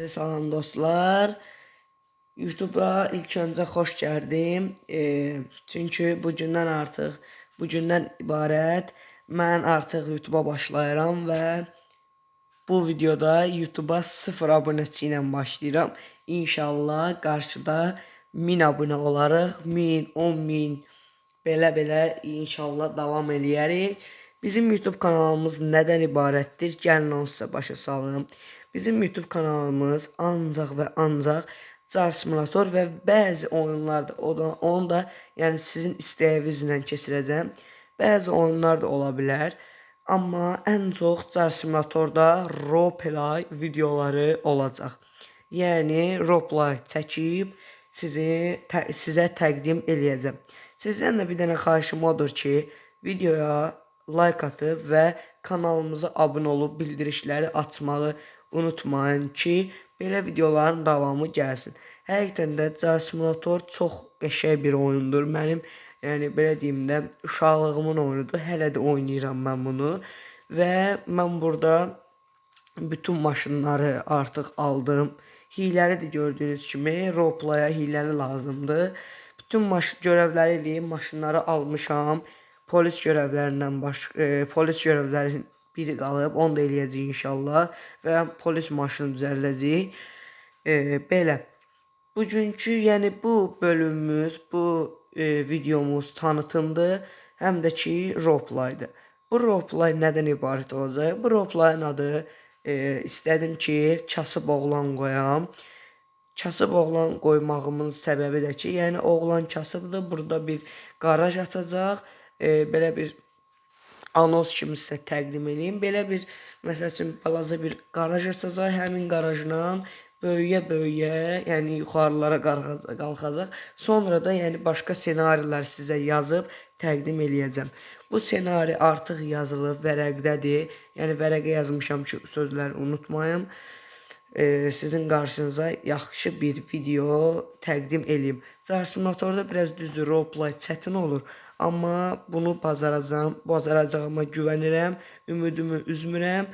Salam dostlar. YouTube'a ilk öncə xoş gəldim. Çünki bugündən ibarət mən artıq YouTube'a başlayıram və bu videoda YouTube'a 0 abunəçi ilə başlayıram. İnşallah qarşıda 1000 abunə olarıq. 1000, 10.000 belə inşallah davam eləyərik. Bizim YouTube kanalımız nədən ibarətdir? Gəlin onu sizə başa salım. Bizim YouTube kanalımız ancaq və ancaq Car Simulator və bəzi oyunlarda, onu da yəni sizin istəyinizlə keçirəcəm. Bəzi oyunlar da ola bilər. Amma ən çox Car Simulatorda roleplay videoları olacaq. Yəni roleplay çəkib sizə təqdim eləyəcəm. Sizdən də bir dənə xahişim odur ki, videoya like atıb və kanalımıza abunə olub bildirişləri açmağı unutmayın ki, belə videoların davamı gəlsin. Həqiqətən də Car Simulator çox qəşəng bir oyundur. Mənim, yəni belə deyim də, uşaqlığımın oyunudur. Hələ də oynayıram mən bunu. Və mən burada bütün maşınları artıq aldım. Hiləli də gördüyünüz kimi roleplaya hiləli lazımdır. Bütün görevləri eləyib maşınları almışam. Polis görevlərinin biri qalıb, onu da eləyəcəyik inşallah və polis maşını düzəldəcəyik. Belə. Bugünkü, yəni bu bölümümüz, bu videomuz tanıtımdır, həm də ki roleplaydır. Bu roleplay nədən ibarət olacaq? Bu roleplayın adı istədim ki, kasıb oğlan qoyam. Kasıb oğlan qoymağımın səbəbi də ki, yəni oğlan kasıbdır, burada bir qaraj açacaq, belə bir anons kimi sizə təqdim edeyim. Belə bir, məsəl üçün, balaca bir qaraj açacaq, həmin qarajdan böyüyə, yəni yuxarılara qalxacaq. Sonra da yəni başqa ssenarilər sizə yazıb təqdim eləyəcəm. Bu ssenari artıq yazılıb, vərəqdədir. Yəni vərəqə yazmışam ki, sözləri unutmayım. Sizin qarşınıza yaxşı bir video təqdim eləyim. Car Simulatorda biraz düzdür, roleplay çətin olur. Amma bunu bacaracağıma güvənirəm, ümidimi üzmürəm.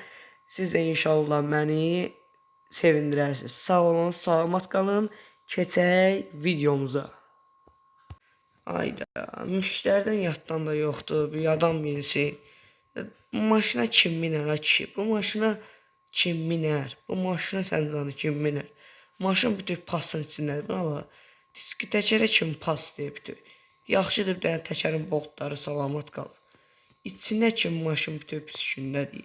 Siz də inşallah məni sevindirərsiniz. Sağ olun, salamat qalın. Keçək videomuza. Ayda, müştərdən yaddan da yoxdur, bir adam binsin. Bu maşına kim minər, kişi? Bu maşına kim minər? Bu maşına səncə kim minər? Maşın bütün pasın içindədir. Buna bax, diski təkərə kim pas deyib bütün. Yaxşıdır bir dənə təkərin boltları salamat qalır. İçinə kim maşın bütün püskündədir.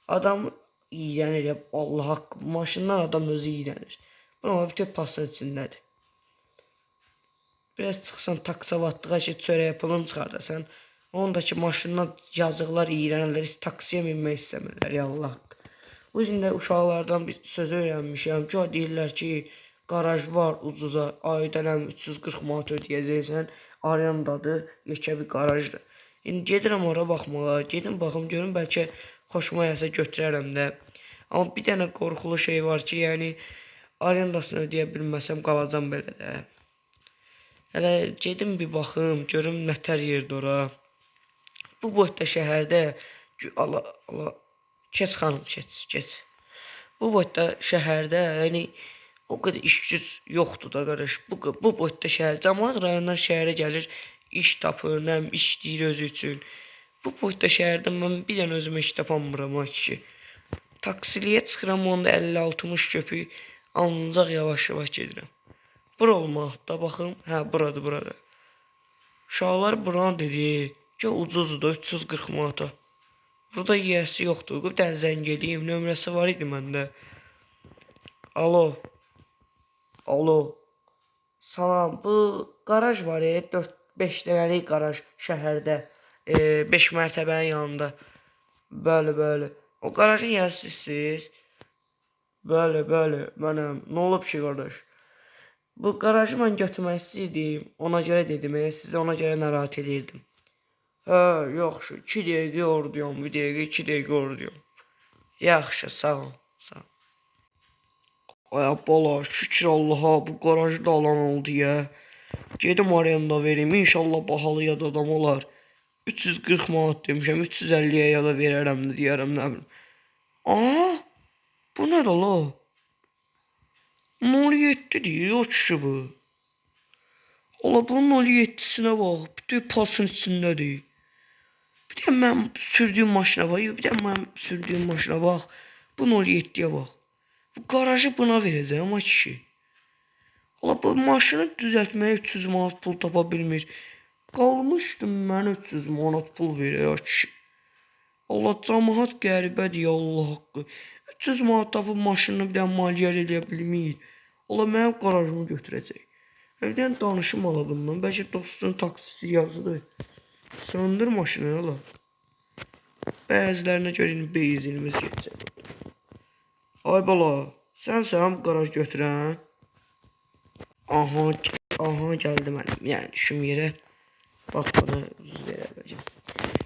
Adam iyrənir ya, Allah haqqı. Maşından adam özü iyrənir. Buna bütün pasın içindədir. Biraz çıxsan taksavatlığa ki, çörəyə pulun çıxardasan. Ondakı maşından yazıqlar, iyrənirlər, taksiyə minmək istəmirlər ya, Allah haqqı. Bu yüzden də uşaqlardan bir söz öyrənmişəm ki, deyirlər ki, qaraj var ucuza, aydan 340 manat ödəyəcəksən, arendadır, yekə bir qarajdır. İndi gedirəm ora baxmağa, gedim baxım görüm, bəlkə xoşuma gəlsə götürərəm də. Amma bir dənə qorxulu şey var ki, yəni arendasını ödəyə bilməsəm qalacam belə də. Hələ gedim bir baxım, görüm nətər yerdir ora. Bu boyda şəhərdə, Allah, keç xanım, keç. Bu boyda şəhərdə, yəni o qədər iş-güc yoxdur da qardaş. Bu boyda şəhər, cəmaət rayondan şəhərə gəlir, iş tapır, nəm işləyir özü üçün. Bu boyda şəhərdə mən bir dənə özümə iş tapamıram ki. Taksiliyə çıxıram, onda 50-60 köpük ancaq yavaş-yavaş gedirəm. Bura olmaqda, baxım, hə, buradır. Uşaqlar buranı dedi ki, ucuzdur, 340 manata. Burada yiyəsi yoxdur, bir dənə zəng edeyim, nömrəsi var idi məndə. Alo, salam, bu qaraj var, 4-5 dənəlik qaraj şəhərdə, 5 mərtəbənin yanında. Bəli. O qarajın yiyəsisiz? Bəli, mənəm. Nə olub ki, qardaş? Bu qarajı mən götürmək istəyirdim, ona görə dedim, sizə ona görə narahat edirdim. Hə, yaxşı, 2 dəqiqə oradayam, 1 dəqiqə, 2 dəqiqə oradayam. Yaxşı, sağ ol. Ay bala, şükür Allaha, bu qarajı da alan oldu ya. Gedim arenda verim, inşallah bahalıya da adam olar. 340 manat demişəm, 350'ye ya da verərəm də deyərəm, nə bilim. Aa, bu nədir la? 07 deyir, o kişi bu. Ola bunun 07'sinə bax, bütün pasın içindədir. Bir də mən sürdüyüm maşına bax, bir də mən sürdüyüm maşına bax. Bu 07'yə bax. Bu garajı buna verəcəm ama kişi. Ola bu maşını düzəltməyə 300 manat pul tapa bilmir. Qalmışdım mən 300 manat pul verək kişi. Allah cəmaət qəribədir ya Allah haqqı. 300 manat tapıb maşını bir də maliyyə eləyə bilmir. Ola mənim qarajımı götürəcək. Evdən danışım ala bundan. Bəlkə dostunun taksisi yazıdır. Söndür maşını ala. Bəzilərinə görə benzilimiz geçəcək. Ay bala, sən qaraj götürən? Aha, gəldi mənim. Yəni düşüm yerə. Bax bana üz verə bəlkə.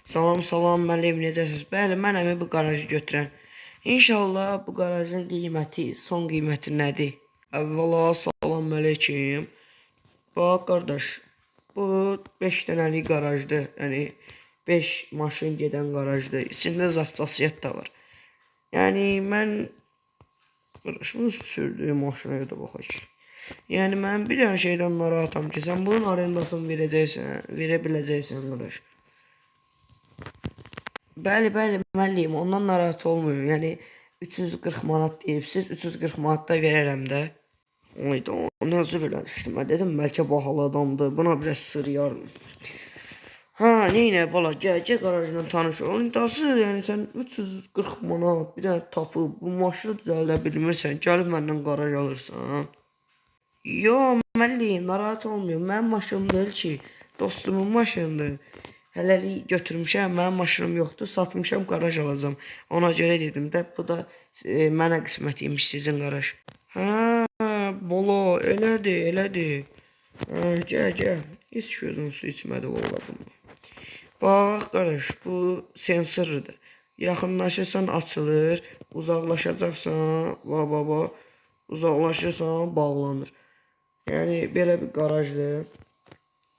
Salam, müəllim, necəsiniz? Bəli, mənəm bu qarajı götürən. İnşallah bu qarajın qiyməti, son qiyməti nədir? Əvvəla salam əleykum. Bax qardaş, bu 5 dənəlik qarajdır. Yəni 5 maşın gedən qarajdır. İçində zapsasiyyət də var. Yəni mən qardaşımın sürdüyüm maşına da baxaq. Yəni mən bir dənə şeydən narahatam ki, sən bunun arendasını verə biləcəksən qardaş. Bəli, müəllim, ondan narahat olmuyor. Yəni 340 manat deyibsiz, 340 manat da verərəm də. Oyda, nasıl belə düşdüm? Mən dedim, bəlkə bahalı adamdır. Buna biraz sırıyardım. Ha, neynə bala, gəl qarajla tanış ol. İntası, yəni sən 340 manat bir dənə tapıb bu maşını düzəldə bilmirsən, gəlib məndən qaraj alırsan. Yo, müəllim, narahat olmuyor. Mənim maşınım deyil ki, dostumun maşınıdır. Hələlik götürmüşəm, mənim maşınım yoxdur, satmışam, qaraj alacağım. Ona görə dedim də, bu da mənə qismət imiş sizin qaraj. Hə, bala, elədir. Gəl. Heç gözün su içmədi vallahi. Bax, qaraj, bu sensordur. Yaxınlaşırsan açılır, uzaqlaşacaqsan, uzaqlaşırsan bağlanır. Yəni belə bir qarajdır.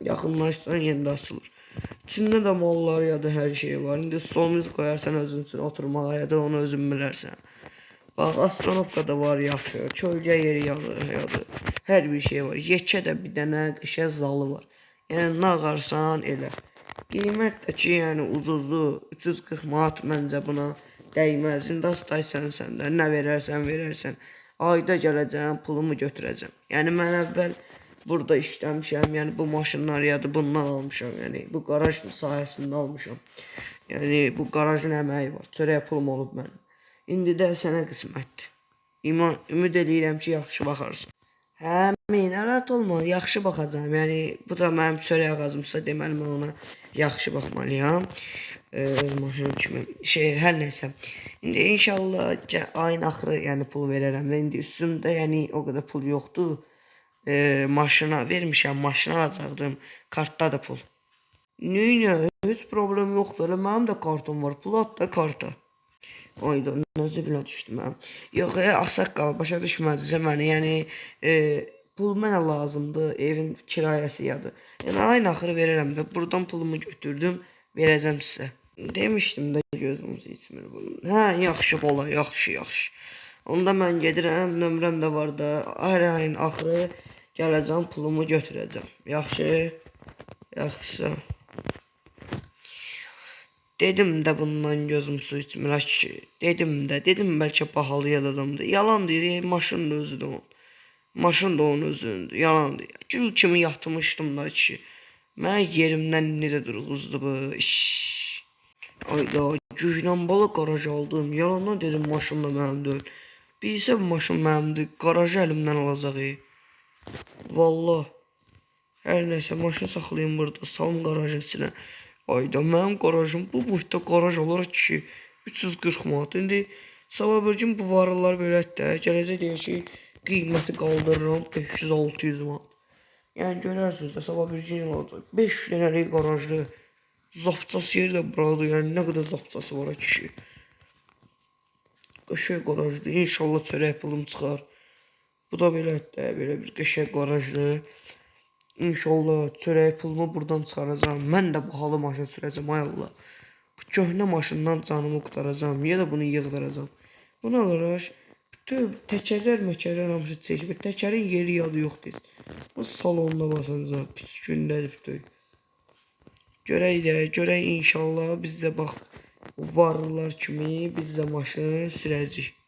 Yaxınlaşsan yenidə açılır. İçində də mallar ya da hər şey var. İndi stolumuzu qoyarsan özün üçün oturmağa ya da onu özün bilərsən. Bax, astronovka da var yaxşı. Kölgə yeri yadır. Hər bir şey var. Yekə də bir dənə qəşəng zalı var. Yəni nə ağarsan elə. Qiymət də ki, yəni ucuzdur. 340 manat məncə buna dəyməz. İndi astaysan səndə. Nə verərsən. Ayda gələcəm, pulumu götürəcəm. Yəni mən əvvəl burada işləmişəm, yəni bu maşınları ya da bundan almışam, yəni bu qaraj sayəsində almışam. Yəni bu qarajın əməyi var, çörək pulum olub mənim. İndi də sənə qismətdir. Ümid edirəm ki, yaxşı baxarsan. Həmin, narahat olma, yaxşı baxacağam. Yəni bu da mənim çörək ağacımsa, deməli mən ona yaxşı baxmalıyam. Öz maşınım kimi hər nəysə. İndi inşallah ayın axırı yəni pul verərəm. İndi üstümdə yəni o qədər pul yoxdur. Maşına vermişəm, maşına alacaqdım. Kartda da pul. Neyinə, heç problem yoxdur. Mənim də kartım var. Pul at da karta. Ayda, necə belə düşdüm mən. Yox, axsaqqal, başa düşmədinizə məni. Yəni pul mənə lazımdır, evin kirayəsi yadır. Yəni ayın axırı verərəm də. Buradan pulumu götürdüm, verəcəm sizə. Demişdim də gözümüz içmir bunun. Hə, yaxşı bala, yaxşı. Onda mən gedirəm, nömrəm də var da. Hər ayın axırı gələcəm, pulumu götürəcəm. Yaxşı. Dedim də bundan gözüm su içmir ki. Dedim bəlkə bahalıya adamdır. Yalan deyir, maşın da özüdür onun. Maşın da onun özündür. Yalan deyir. Gül kimi yatmışdım da ki. Mən yerimdən necə durğuzdu bu iş. Ayda, güclə bala qaraj aldım. Yalandan dedim maşın da mənim deyil. Bilsə bu maşın mənimdir. Qarajı əlimdən alacaq. Vallah. Hər nəysə maşın saxlayım burada. Salım qarajın içinə. Ayda mənim qarajım bu boyda qaraj olaraq ki 340 manat. İndi sabah bir gün bu varlılar belə də gələcək deyir ki qiyməti qaldırıram 500-600 manat. Yəni görərsiniz də sabah bir gün olacaq. 5 dənəlik qarajlı. Zapçası yeri də buradır. Yəni nə qədər zapçası var ki. Qəşəng qarajdır. İnşallah çörək pulum çıxar. Bu da belə bir qəşəng qarajdır. İnşallah çörək pulumu buradan çıxaracağam. Mən də bahalı maşın sürəcəm, ay Allah. Bu köhnə maşından canımı qurtaracağım. Ya da bunu yığdıracağım. Buna qaraj Bütün təkərlər məkərlər hamısı çəkmir. Təkərin yeri yadı yoxdur. Bu salonda basacaq. Pis gündədir bütün. Görək inşallah biz də bax varlılar kimi biz də maşın sürəcəyik.